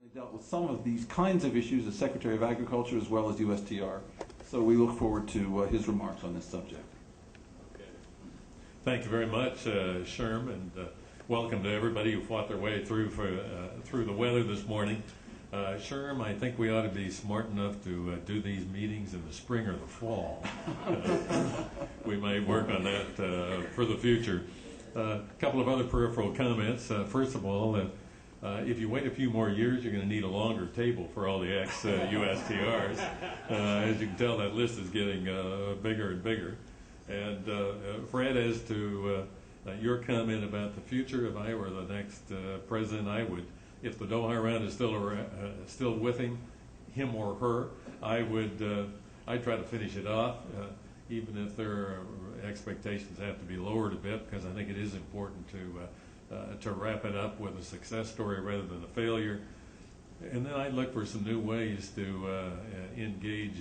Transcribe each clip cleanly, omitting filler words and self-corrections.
They dealt with some of these kinds of issues as Secretary of Agriculture as well as USTR. So we look forward to his remarks on this subject. Okay. Thank you very much, Sherm, and welcome to everybody who fought their way through the weather this morning. Sherm, I think we ought to be smart enough to do these meetings in the spring or the fall. We may work on that for the future. A couple of other peripheral comments. First of all, if you wait a few more years, you're going to need a longer table for all the ex-USTRs. As you can tell, that list is getting bigger and bigger. And Fred, as to your comment about the future, if I were the next president, I would, if the Doha round is still with him or her, I'd try to finish it off, even if their expectations have to be lowered a bit, because I think it is important to wrap it up with a success story rather than a failure. And then I'd look for some new ways to engage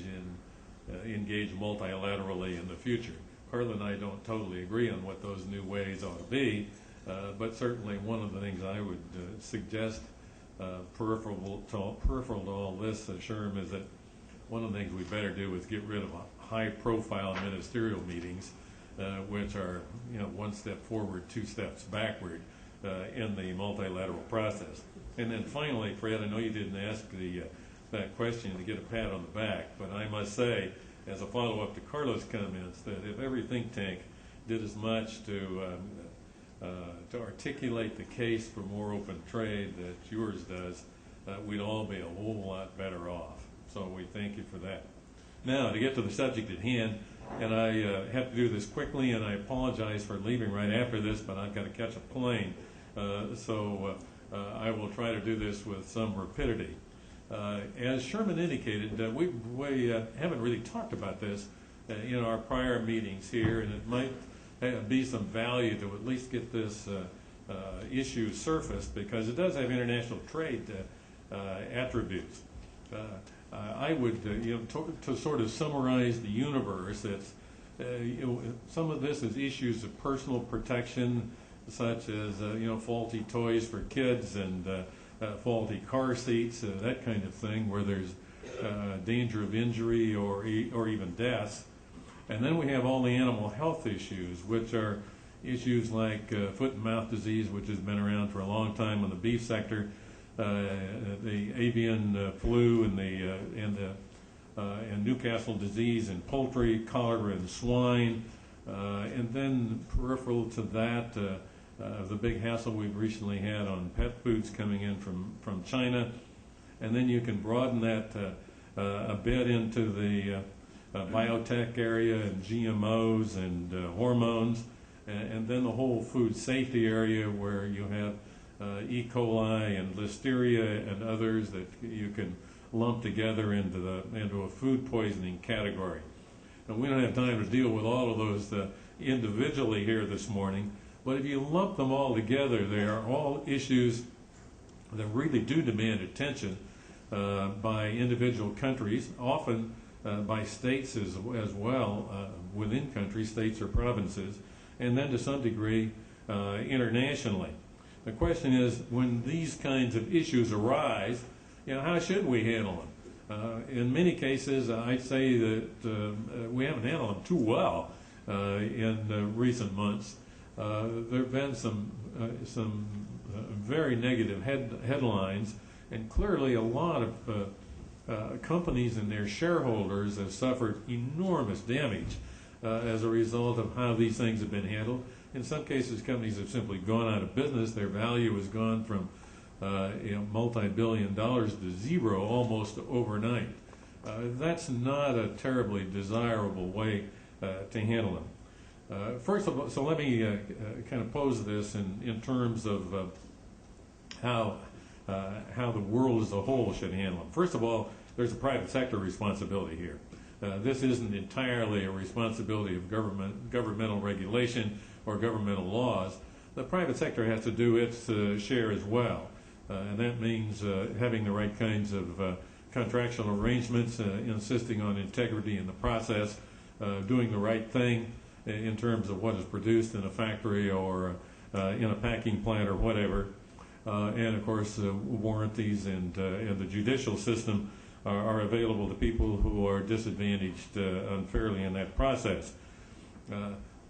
multilaterally in the future. Carla and I don't totally agree on what those new ways ought to be, but certainly one of the things I would suggest peripheral to all this, Sherm, is that one of the things we better do is get rid of high-profile ministerial meetings, which are one step forward, two steps backward in the multilateral process. And then finally, Fred, I know you didn't ask that question to get a pat on the back, but I must say, as a follow-up to Carla's comments, that if every think tank did as much to articulate the case for more open trade that yours does, we'd all be a whole lot better off. So we thank you for that. Now, to get to the subject at hand, and I have to do this quickly, and I apologize for leaving right after this, but I've got to catch a plane, so I will try to do this with some rapidity. As Sherman indicated, we haven't really talked about this in our prior meetings here, and it might be some value to at least get this issue surfaced, because it does have international trade attributes. I would, to sort of summarize the universe, it's, some of this is issues of personal protection, such as faulty toys for kids and faulty car seats, that kind of thing, where there's danger of injury or even deaths. And then we have all the animal health issues, which are issues like foot and mouth disease, which has been around for a long time in the beef sector, the avian flu and Newcastle disease in poultry, cholera in swine, and then peripheral to that, the big hassle we've recently had on pet foods coming in from China. And then you can broaden that a bit into the biotech area and GMOs and hormones, and then the whole food safety area, where you have E. coli and listeria and others that you can lump together into a food poisoning category. And we don't have time to deal with all of those individually here this morning, but if you lump them all together, they are all issues that really do demand attention by individual countries, often by states as well, within countries, states or provinces, and then to some degree internationally. The question is, when these kinds of issues arise, how should we handle them? In many cases, I'd say that we haven't handled them too well in recent months. There have been some very negative headlines, and clearly a lot of companies and their shareholders have suffered enormous damage as a result of how these things have been handled. In some cases, companies have simply gone out of business. Their value has gone from multi-billion dollars to zero almost overnight. That's not a terribly desirable way to handle them. First of all, so let me kind of pose this in terms of how the world as a whole should handle them. First of all, there's a private sector responsibility here. This isn't entirely a responsibility of governmental regulation or governmental laws. The private sector has to do its share as well, and that means having the right kinds of contractual arrangements, insisting on integrity in the process, doing the right thing in terms of what is produced in a factory or in a packing plant or whatever. and of course warranties and the judicial system are available to people who are disadvantaged unfairly in that process.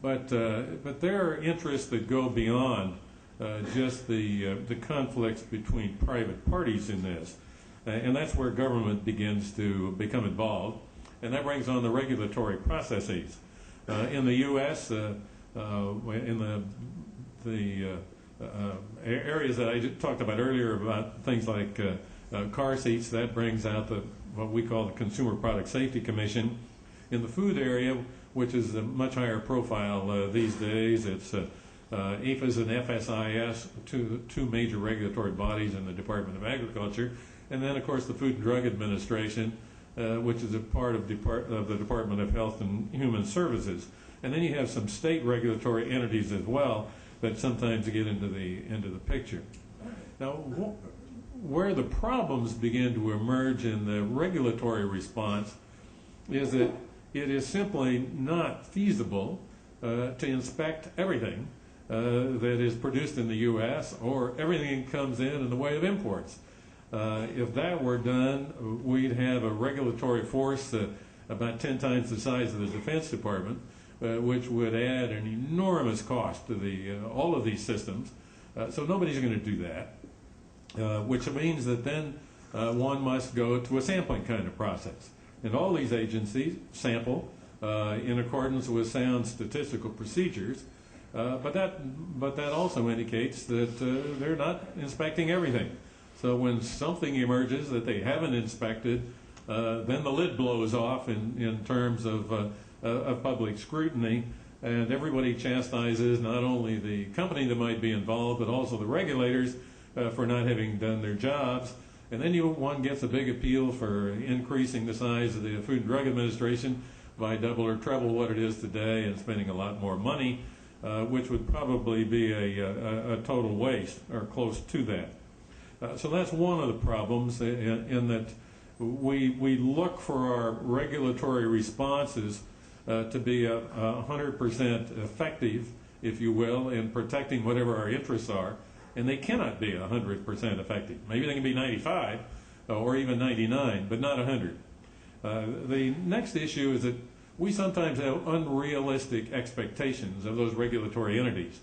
But there are interests that go beyond just the conflicts between private parties in this, and that's where government begins to become involved, and that brings on the regulatory processes. In the U.S., in the areas that I talked about earlier about things like car seats, that brings out what we call the Consumer Product Safety Commission. In the food area, which is a much higher profile these days, it's APHIS and FSIS, two major regulatory bodies in the Department of Agriculture, and then of course the Food and Drug Administration, which is a part of the Department of Health and Human Services. And then you have some state regulatory entities as well that sometimes get into the picture. Now, where the problems begin to emerge in the regulatory response is that it is simply not feasible to inspect everything that is produced in the U.S. or everything that comes in the way of imports. If that were done, we'd have a regulatory force about 10 times the size of the Defense Department, which would add an enormous cost to all of these systems. So nobody's going to do that, which means that then one must go to a sampling kind of process. And all these agencies sample in accordance with sound statistical procedures, but that also indicates that they're not inspecting everything. So when something emerges that they haven't inspected, then the lid blows off in terms of public scrutiny, and everybody chastises not only the company that might be involved, but also the regulators for not having done their jobs. And then one gets a big appeal for increasing the size of the Food and Drug Administration by double or treble what it is today and spending a lot more money, which would probably be a total waste or close to that. So that's one of the problems in that we look for our regulatory responses to be 100% effective, if you will, in protecting whatever our interests are, and they cannot be 100% effective. Maybe they can be 95 or even 99, but not 100. The next issue is that we sometimes have unrealistic expectations of those regulatory entities.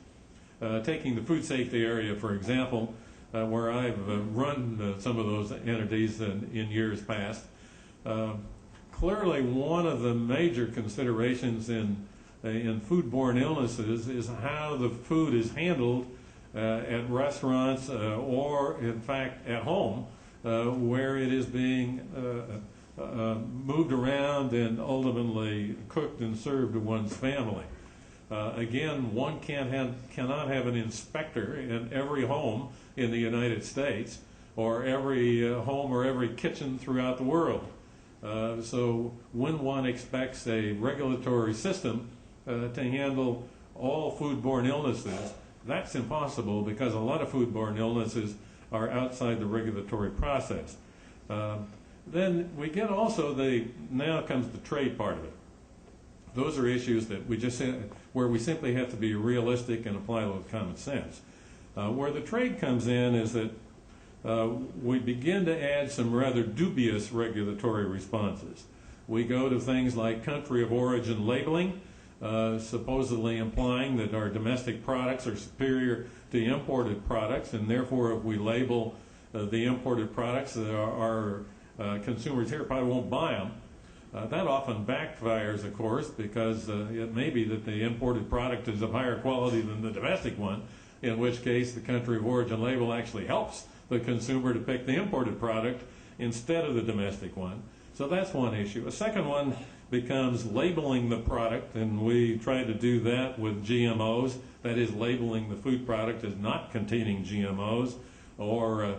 Taking the food safety area, for example, where I've run some of those entities in years past, clearly one of the major considerations in foodborne illnesses is how the food is handled at restaurants or, in fact, at home, where it is being moved around and ultimately cooked and served to one's family. Again, one cannot have an inspector in every home in the United States or every home or every kitchen throughout the world. So when one expects a regulatory system to handle all foodborne illnesses, that's impossible because a lot of foodborne illnesses are outside the regulatory process. Then we get also now comes the trade part of it. Those are issues that where we simply have to be realistic and apply a little common sense. Where the trade comes in is that we begin to add some rather dubious regulatory responses. We go to things like country of origin labeling, supposedly implying that our domestic products are superior to imported products, and therefore if we label the imported products, that our consumers here probably won't buy them. That often backfires, of course, because it may be that the imported product is of higher quality than the domestic one, in which case the country of origin label actually helps the consumer to pick the imported product instead of the domestic one. So that's one issue. A second one becomes labeling the product, and we try to do that with GMOs, that is labeling the food product as not containing GMOs or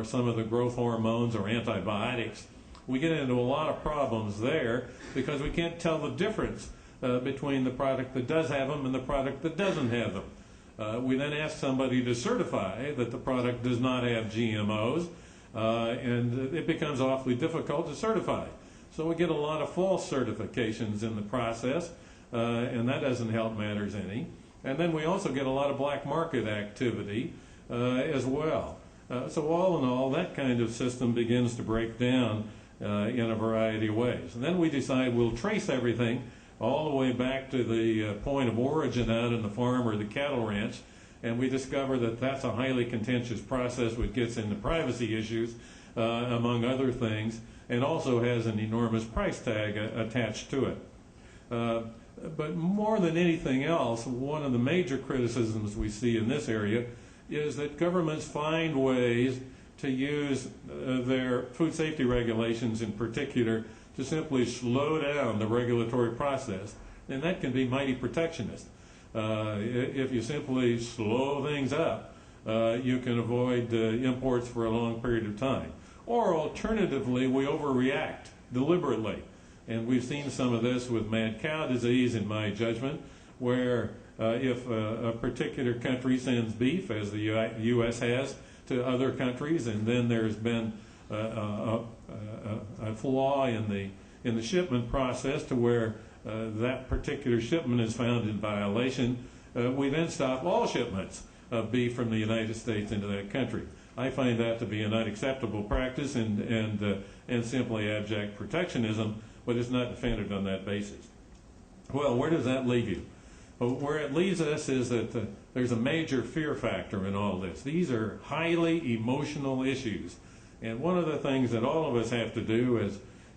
some of the growth hormones or antibiotics. We get into a lot of problems there because we can't tell the difference between the product that does have them and the product that doesn't have them. We then ask somebody to certify that the product does not have GMOs, and it becomes awfully difficult to certify. So we get a lot of false certifications in the process, and that doesn't help matters any. And then we also get a lot of black market activity as well. So all in all, that kind of system begins to break down in a variety of ways. And then we decide we'll trace everything all the way back to the point of origin out in the farm or the cattle ranch, and we discover that that's a highly contentious process which gets into privacy issues, among other things, and also has an enormous price tag attached to it. But more than anything else, one of the major criticisms we see in this area is that governments find ways to use their food safety regulations in particular to simply slow down the regulatory process, and that can be mighty protectionist. If you simply slow things up, you can avoid imports for a long period of time. Or alternatively, we overreact deliberately. And we've seen some of this with mad cow disease, in my judgment, where if a particular country sends beef, as the U.S. has, to other countries, and then there's been a flaw in the shipment process to where that particular shipment is found in violation, we then stop all shipments of beef from the United States into that country. I find that to be an unacceptable practice and simply abject protectionism, but it's not defended on that basis. Well, where does that leave you? Well, where it leaves us is that there's a major fear factor in all this. These are highly emotional issues, and one of the things that all of us have to do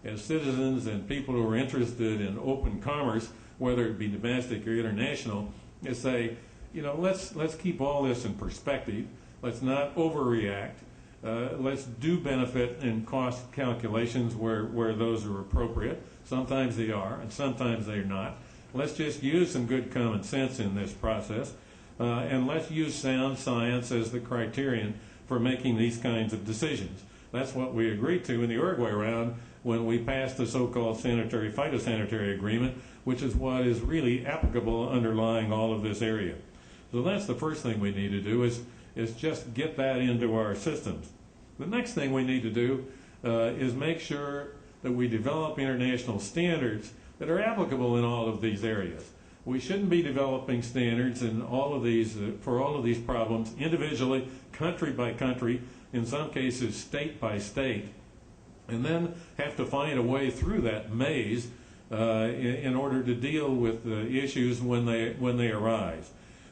as citizens and people who are interested in open commerce, whether it be domestic or international, is say, you know, let's keep all this in perspective. Let's not overreact. Let's do benefit and cost calculations where those are appropriate. Sometimes they are, and sometimes they're not. Let's just use some good common sense in this process, and let's use sound science as the criterion for making these kinds of decisions. That's what we agreed to in the Uruguay round when we passed the so-called phytosanitary agreement, which is what is really applicable underlying all of this area. So that's the first thing we need to do is just get that into our systems. The next thing we need to do is make sure that we develop international standards that are applicable in all of these areas. We shouldn't be developing standards in all of these for all of these problems individually, country by country, in some cases state by state, and then have to find a way through that maze in order to deal with issues when they arise.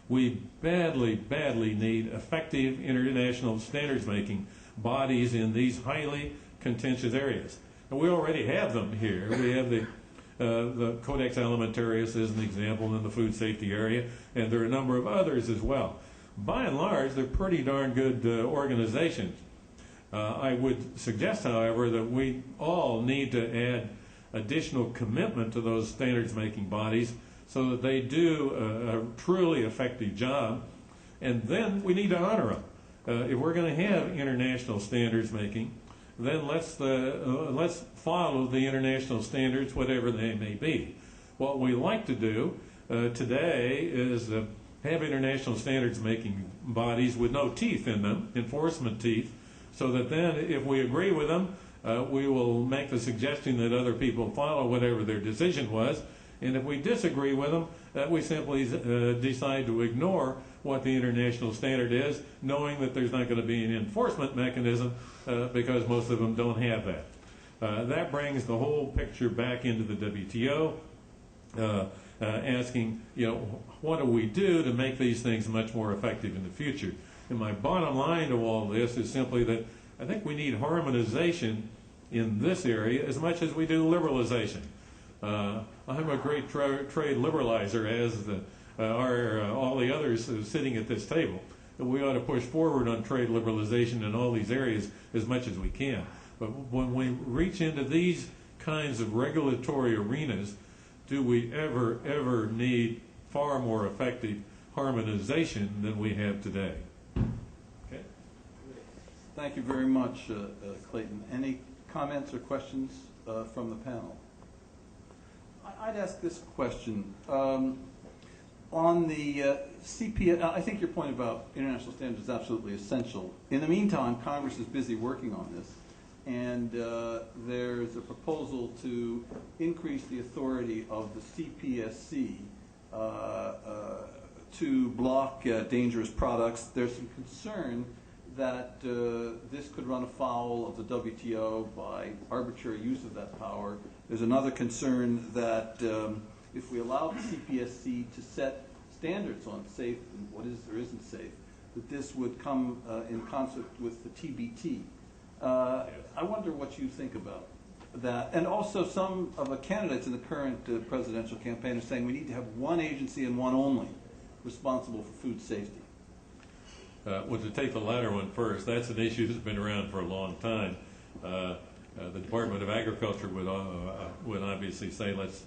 We badly need effective international standards-making bodies in these highly contentious areas. And we already have them here. We have the Codex Alimentarius as an example in the food safety area, and there are a number of others as well. By and large, they're pretty darn good organizations. I would suggest, however, that we all need to add additional commitment to those standards-making bodies so that they do a truly effective job, and then we need to honor them. If we're going to have international standards making, then let's follow the international standards, whatever they may be. What we like to do today is have international standards making bodies with no teeth in them, enforcement teeth, so that then if we agree with them, we will make the suggestion that other people follow whatever their decision was. And if we disagree with them, we simply decide to ignore what the international standard is, knowing that there's not going to be an enforcement mechanism because most of them don't have that. That brings the whole picture back into the WTO, asking, you know, what do we do to make these things much more effective in the future? And my bottom line to all this is simply that I think we need harmonization in this area as much as we do liberalization. I'm a great trade liberalizer, as are all the others sitting at this table. We ought to push forward on trade liberalization in all these areas as much as we can. But when we reach into these kinds of regulatory arenas, do we ever need far more effective harmonization than we have today? Okay. Thank you very much, Clayton. Any comments or questions from the panel? I'd ask this question. On the CPS, I think your point about international standards is absolutely essential. In the meantime, Congress is busy working on this, and there's a proposal to increase the authority of the CPSC to block dangerous products. There's some concern that this could run afoul of the WTO by arbitrary use of that power. There's another concern that if we allow the CPSC to set standards on safe and what is or isn't safe, that this would come in conflict with the TBT. I wonder what you think about that. And also some of the candidates in the current presidential campaign are saying we need to have one agency and one only responsible for food safety. Well, to take the latter one first, that's an issue that's been around for a long time. The Department of Agriculture would obviously say, let's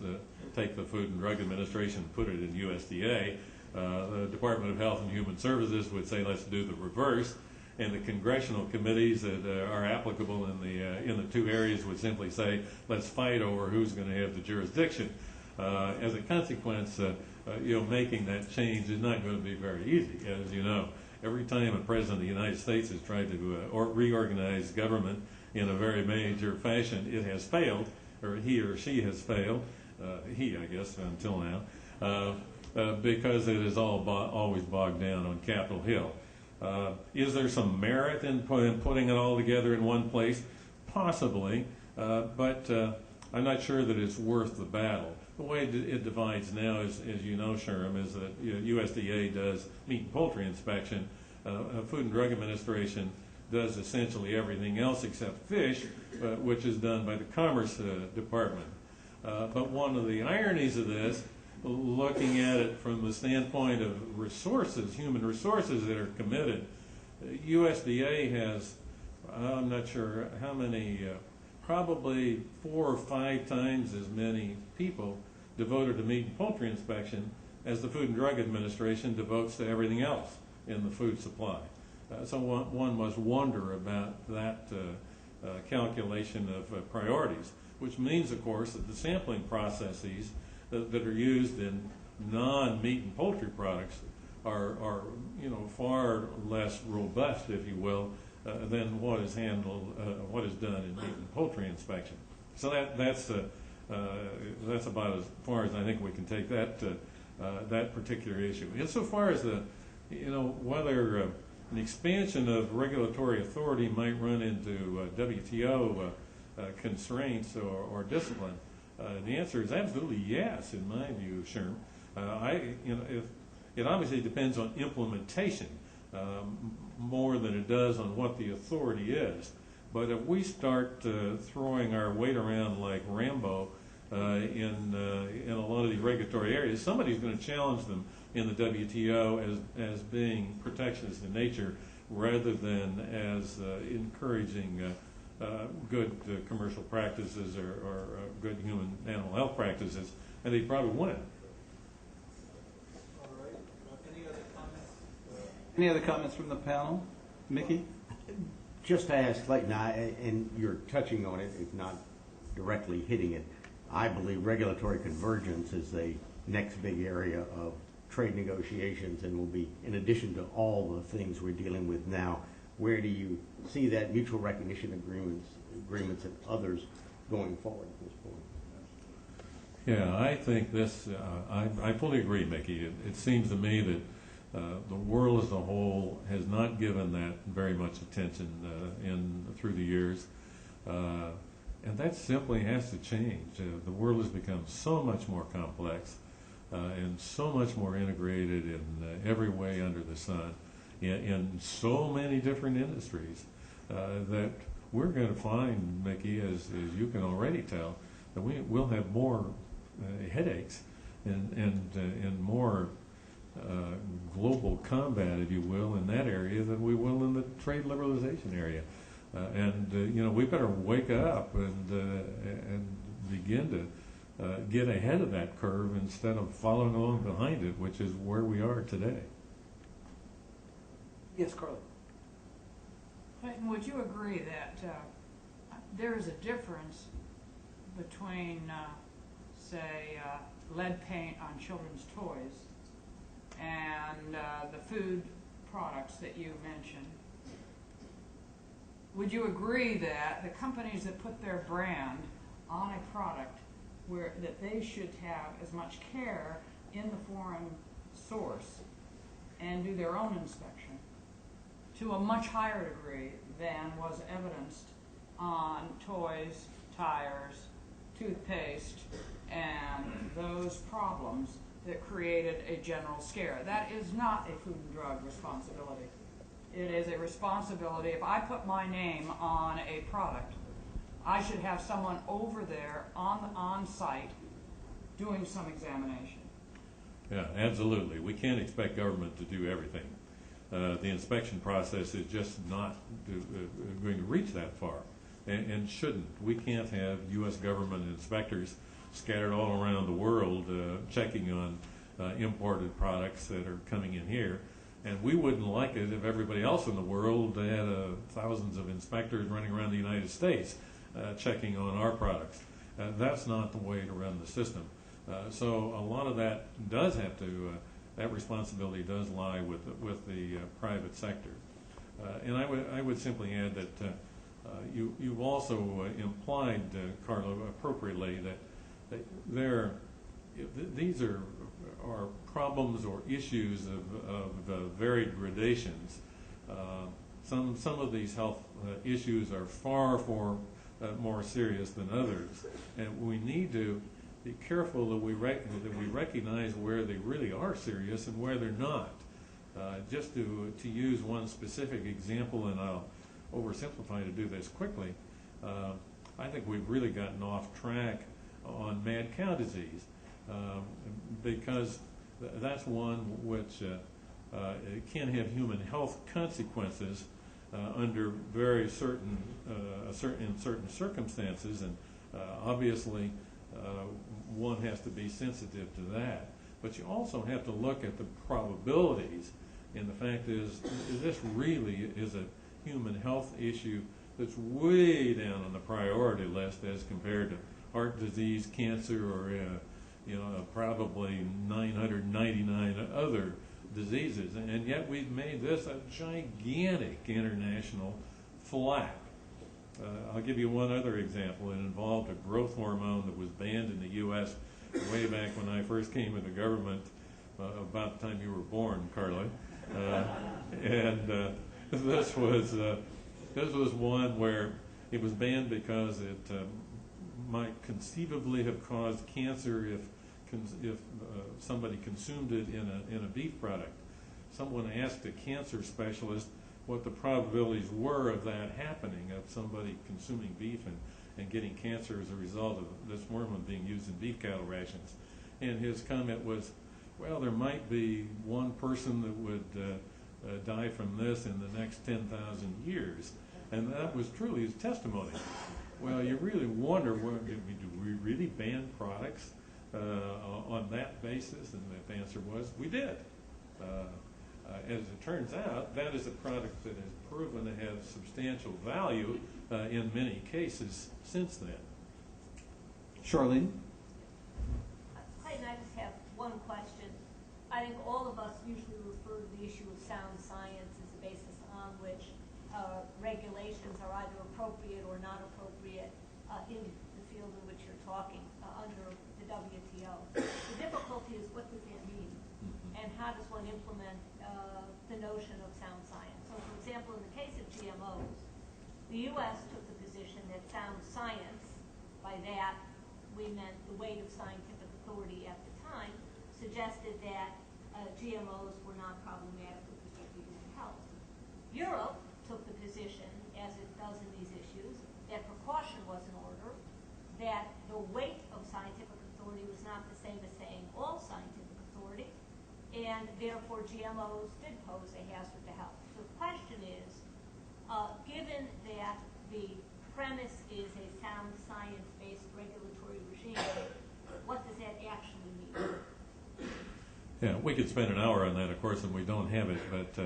take the Food and Drug Administration and put it in USDA. The Department of Health and Human Services would say, let's do the reverse. And the congressional committees that are applicable in the two areas would simply say, let's fight over who's going to have the jurisdiction. As a consequence, making that change is not going to be very easy, as you know. Every time a president of the United States has tried to reorganize government in a very major fashion, it has failed, or he or she has failed, he, I guess, until now, because it is always bogged down on Capitol Hill. Is there some merit in putting it all together in one place? Possibly, but I'm not sure that it's worth the battle. The way it divides now, as you know, Sherm, is that USDA does meat and poultry inspection. Food and Drug Administration does essentially everything else except fish, which is done by the Commerce Department. But one of the ironies of this, looking at it from the standpoint of resources, human resources that are committed, USDA has, I'm not sure how many, probably 4 or 5 times as many people devoted to meat and poultry inspection as the Food and Drug Administration devotes to everything else in the food supply. So one must wonder about that calculation of priorities, which means, of course, that the sampling processes that are used in non-meat and poultry products are far less robust, if you will, than what is handled, what is done in meat and poultry inspection. So that's about as far as I think we can take that particular issue. Insofar as whether an expansion of regulatory authority might run into WTO constraints or discipline, the answer is absolutely yes, in my view, Sherm. If it obviously depends on implementation more than it does on what the authority is. But if we start throwing our weight around like Rambo in a lot of these regulatory areas, somebody's going to challenge them in the WTO as being protectionist in nature rather than as encouraging good commercial practices or good human animal health practices, and they probably win. All right. Any other comments? Any other comments from the panel? Mickey? Just to ask Clayton, and you're touching on it, if not directly hitting it, I believe regulatory convergence is the next big area of trade negotiations and will be, in addition to all the things we're dealing with now, where do you see that mutual recognition agreements and others going forward at this point? Yeah, I think this, I fully agree, Mickey. It seems to me that the world as a whole has not given that very much attention through the years. And that simply has to change. The world has become so much more complex and so much more integrated in every way under the sun in so many different industries that we're going to find, Mickey, as you can already tell, that we'll have more headaches and more global combat, if you will, in that area than we will in the trade liberalization area. We better wake up and begin to get ahead of that curve instead of following along behind it, which is where we are today. Yes, Carla. Clayton, would you agree that there is a difference between, say, lead paint on children's toys and the food products that you mentioned? Would you agree that the companies that put their brand on a product that they should have as much care in the foreign source and do their own inspection to a much higher degree than was evidenced on toys, tires, toothpaste, and those problems that created a general scare. That is not a Food and Drug responsibility. It is a responsibility. If I put my name on a product, I should have someone over there on site doing some examination. Yeah, absolutely. We can't expect government to do everything. The inspection process is just not going to reach that far, and shouldn't. We can't have U.S. government inspectors scattered all around the world checking on imported products that are coming in here. And we wouldn't like it if everybody else in the world had thousands of inspectors running around the United States checking on our products. That's not the way to run the system. So a lot of that does have to, that responsibility does lie with the private sector. And I would simply add that you've also implied, Carla, appropriately that these are problems or issues of varied gradations. Some of these health issues are far more serious than others, and we need to be careful that we recognize where they really are serious and where they're not. Just to use one specific example, and I'll oversimplify to do this quickly, I think we've really gotten off track on mad cow disease, because that's one which can have human health consequences under very certain circumstances, and obviously one has to be sensitive to that. But you also have to look at the probabilities, and the fact is this really is a human health issue that's way down on the priority list as compared to heart disease, cancer, or probably 999 other diseases, and yet we've made this a gigantic international flap. I'll give you one other example. It involved a growth hormone that was banned in the U.S. way back when I first came into government, about the time you were born, Carla. This was one where it was banned because it might conceivably have caused cancer if somebody consumed it in a beef product. Someone asked a cancer specialist what the probabilities were of that happening, of somebody consuming beef and getting cancer as a result of this hormone being used in beef cattle rations. And his comment was, well, there might be one person that would die from this in the next 10,000 years. And that was truly his testimony. Well, you really wonder, do we really ban products on that basis? And the answer was, we did. As it turns out, that is a product that has proven to have substantial value in many cases since then. Charlene? Clayton, I just have one question. I think all of us usually refer to the issue of sound science as the basis on which regulations are either appropriate or not appropriate in the field in which you're talking under the WTO. The difficulty is, what does that mean? And how does one implement the notion of sound science? So, for example, in the case of GMOs, the U.S. took the position that sound science, by that we meant the weight of scientific authority at the time, suggested that GMOs were not problematic with respect to human health. Europe took the position, as it does in these issues, that precaution was in order, that the weight of scientific authority was not the same as saying all scientific authority, and therefore GMOs did pose a hazard to health. So the question is, given that the premise is a sound science-based regulatory regime, what does that actually mean? Yeah, we could spend an hour on that, of course, and we don't have it, but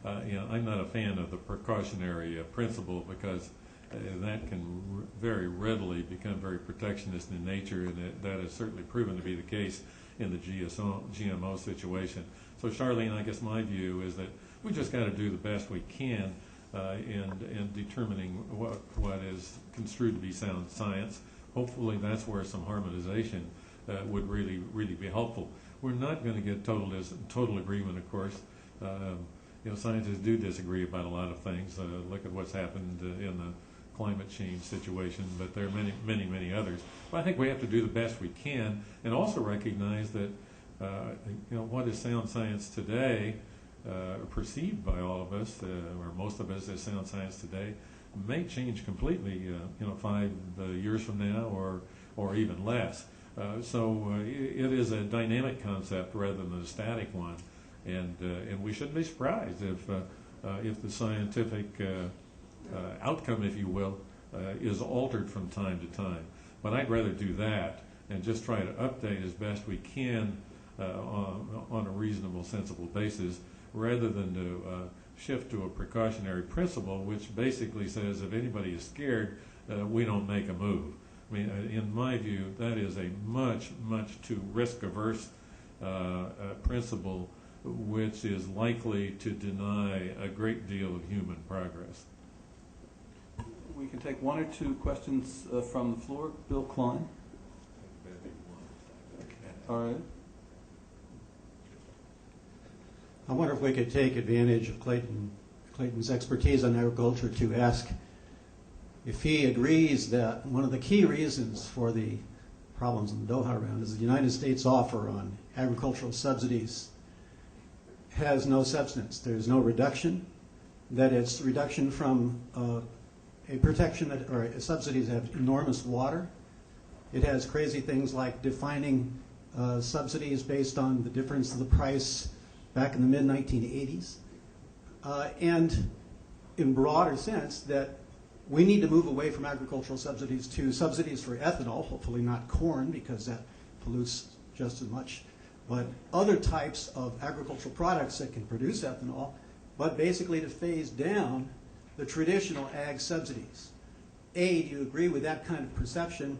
I'm not a fan of the precautionary principle, because that can very readily become very protectionist in nature, and that has certainly proven to be the case in the GMO situation. So, Charlene, I guess my view is that we just got to do the best we can in determining what is construed to be sound science. Hopefully that's where some harmonization would really be helpful. We're not going to get total agreement, of course. scientists do disagree about a lot of things. Look at what's happened in the climate change situation, but there are many, many, many others. But I think we have to do the best we can, and also recognize that what is sound science today, perceived by all of us, or most of us as sound science today, may change completely, 5 years from now, or even less. So it is a dynamic concept rather than a static one, and we shouldn't be surprised if the scientific outcome, if you will, is altered from time to time. But I'd rather do that and just try to update as best we can on a reasonable, sensible basis, rather than to shift to a precautionary principle, which basically says if anybody is scared, we don't make a move. I mean, in my view, that is a much, much too risk-averse principle, which is likely to deny a great deal of human progress. We can take 1 or 2 questions from the floor. Bill Klein. All right. I wonder if we could take advantage of Clayton's expertise on agriculture to ask if he agrees that one of the key reasons for the problems in the Doha round is the United States offer on agricultural subsidies has no substance. There's no reduction, that it's reduction from a protection that, or subsidies have enormous water. It has crazy things like defining subsidies based on the difference of the price back in the mid-1980s. And in broader sense, that we need to move away from agricultural subsidies to subsidies for ethanol, hopefully not corn, because that pollutes just as much, but other types of agricultural products that can produce ethanol, but basically to phase down the traditional ag subsidies. A, do you agree with that kind of perception?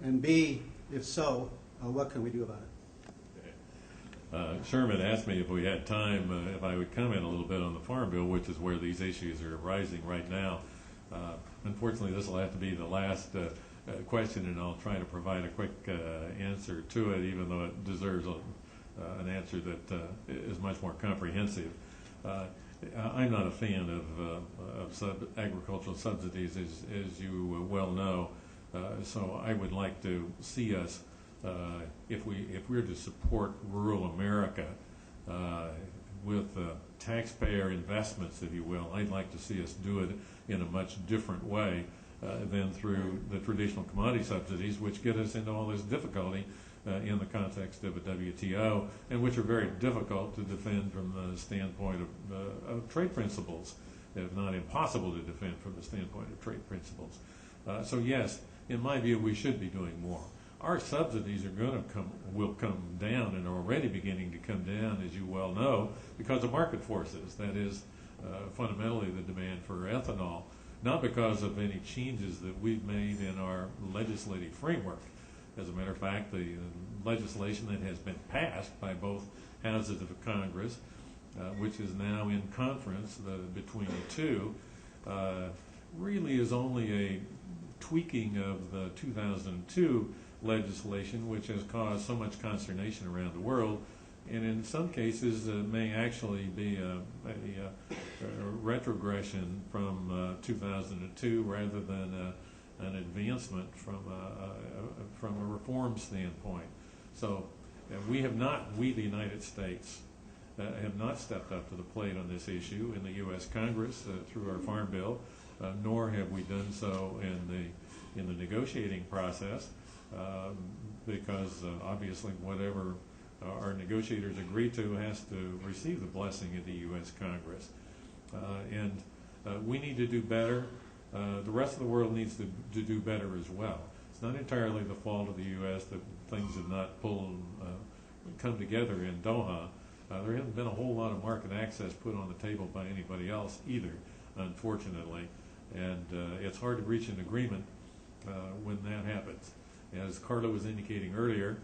And B, if so, what can we do about it? Sherman asked me if we had time, if I would comment a little bit on the Farm Bill, which is where these issues are arising right now. Unfortunately, this will have to be the last question, and I'll try to provide a quick answer to it, even though it deserves an answer that is much more comprehensive. I'm not a fan of agricultural subsidies, as you well know, so I would like to see us, if we're to support rural America with taxpayer investments, if you will, I'd like to see us do it in a much different way than through the traditional commodity subsidies, which get us into all this difficulty in the context of a WTO, and which are very difficult to defend from the standpoint of trade principles, if not impossible to defend from the standpoint of trade principles. So yes, in my view, we should be doing more. Our subsidies will come down, and are already beginning to come down, as you well know, because of market forces. That is, fundamentally the demand for ethanol, not because of any changes that we've made in our legislative framework. As a matter of fact, the legislation that has been passed by both houses of Congress, which is now in conference between the two, really is only a tweaking of the 2002 legislation, which has caused so much consternation around the world, and in some cases may actually be a retrogression from 2002 rather than an advancement from a reform standpoint. So we, the United States, have not stepped up to the plate on this issue in the U.S. Congress through our Farm Bill, nor have we done so in the negotiating process, because obviously whatever our negotiators agree to has to receive the blessing of the U.S. Congress. And we need to do better. The rest of the world needs to do better as well. It's not entirely the fault of the U.S. that things have not come together in Doha. There hasn't been a whole lot of market access put on the table by anybody else either, unfortunately. And it's hard to reach an agreement when that happens. As Carla was indicating earlier,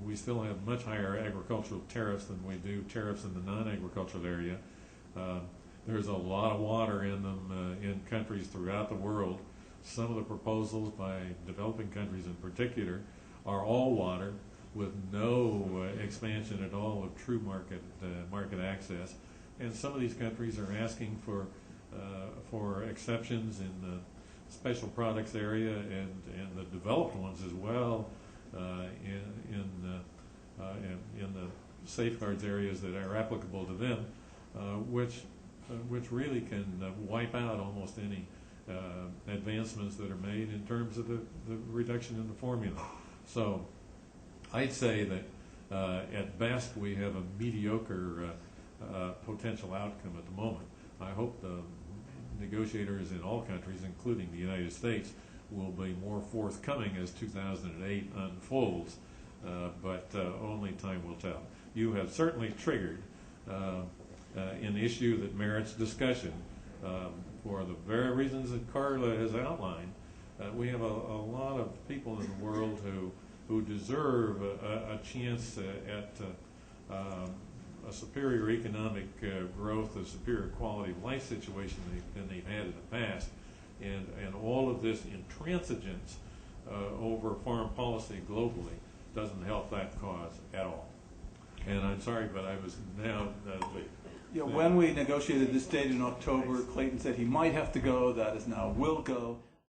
we still have much higher agricultural tariffs than we do tariffs in the non-agricultural area. There's a lot of water in them in countries throughout the world. Some of the proposals by developing countries in particular are all water. with no expansion at all of true market access. And some of these countries are asking for exceptions in the special products area and the developed ones as well in the safeguards areas that are applicable to them, which really can wipe out almost any advancements that are made in terms of the reduction in the formula. So I'd say that at best we have a mediocre potential outcome at the moment. I hope the negotiators in all countries, including the United States, will be more forthcoming as 2008 unfolds, but only time will tell. You have certainly triggered an issue that merits discussion for the very reasons that Carla has outlined. We have a lot of people in the world who deserve a chance at a superior economic growth, a superior quality of life situation than they've had in the past. And all of this intransigence over foreign policy globally doesn't help that cause at all. And I'm sorry, but I was now... When we negotiated this date in October, Clayton said he might have to go. That is now will go.